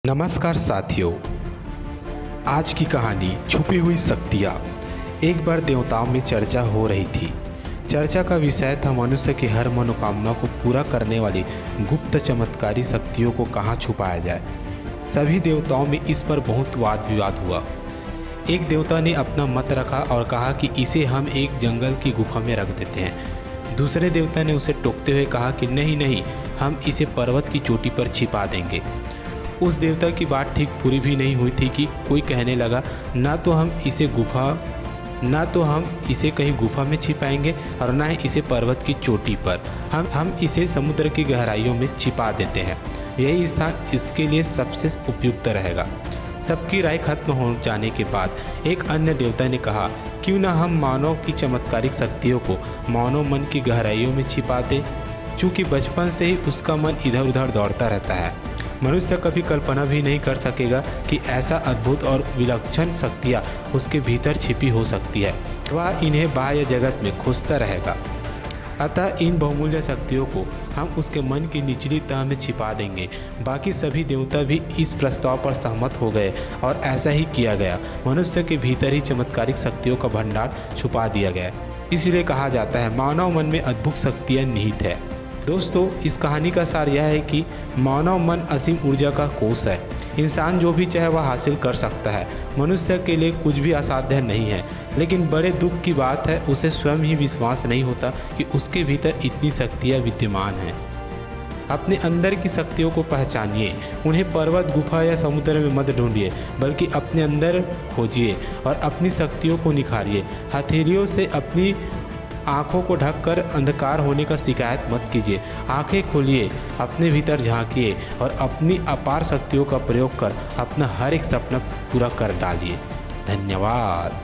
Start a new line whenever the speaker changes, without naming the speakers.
नमस्कार साथियों, आज की कहानी छुपी हुई शक्तियाँ। एक बार देवताओं में चर्चा हो रही थी। चर्चा का विषय था मनुष्य की हर मनोकामना को पूरा करने वाली गुप्त चमत्कारी शक्तियों को कहाँ छुपाया जाए। सभी देवताओं में इस पर बहुत वाद विवाद हुआ। एक देवता ने अपना मत रखा और कहा कि इसे हम एक जंगल की गुफा में रख देते हैं। दूसरे देवता ने उसे टोकते हुए कहा कि नहीं नहीं, हम इसे पर्वत की चोटी पर छिपा देंगे। उस देवता की बात ठीक पूरी भी नहीं हुई थी कि कोई कहने लगा, ना तो हम इसे कहीं गुफा में छिपाएंगे और ना ही इसे पर्वत की चोटी पर। हम इसे समुद्र की गहराइयों में छिपा देते हैं। यही स्थान इसके लिए सबसे उपयुक्त रहेगा। सबकी राय खत्म हो जाने के बाद एक अन्य देवता ने कहा, क्यों ना हम मानव की चमत्कारिक शक्तियों को मानव मन की गहराइयों में छिपा दें। चूँकि बचपन से ही उसका मन इधर उधर दौड़ता रहता है, मनुष्य कभी कल्पना भी नहीं कर सकेगा कि ऐसा अद्भुत और विलक्षण शक्तियाँ उसके भीतर छिपी हो सकती है। वह इन्हें बाह्य जगत में खोजता रहेगा। अतः इन बहुमूल्य शक्तियों को हम उसके मन की निचली तह में छिपा देंगे। बाकी सभी देवता भी इस प्रस्ताव पर सहमत हो गए और ऐसा ही किया गया। मनुष्य के भीतर ही चमत्कारिक शक्तियों का भंडार छुपा दिया गया। इसलिए कहा जाता है मानव मन में अद्भुत शक्तियाँ निहित है। दोस्तों, इस कहानी का सार यह है कि मानव मन असीम ऊर्जा का कोष है। इंसान जो भी चाहे वह हासिल कर सकता है। मनुष्य के लिए कुछ भी असाध्य नहीं है। लेकिन बड़े दुख की बात है, उसे स्वयं ही विश्वास नहीं होता कि उसके भीतर इतनी शक्तियाँ विद्यमान हैं। अपने अंदर की शक्तियों को पहचानिए। उन्हें पर्वत, गुफा या समुद्र में मत ढूंढिए, बल्कि अपने अंदर खोजिए और अपनी शक्तियों को निखारिए। हथेलियों से अपनी आँखों को ढककर अंधकार होने का शिकायत मत कीजिए। आंखें खोलिए, अपने भीतर झांकिए और अपनी अपार शक्तियों का प्रयोग कर अपना हर एक सपना पूरा कर डालिए। धन्यवाद।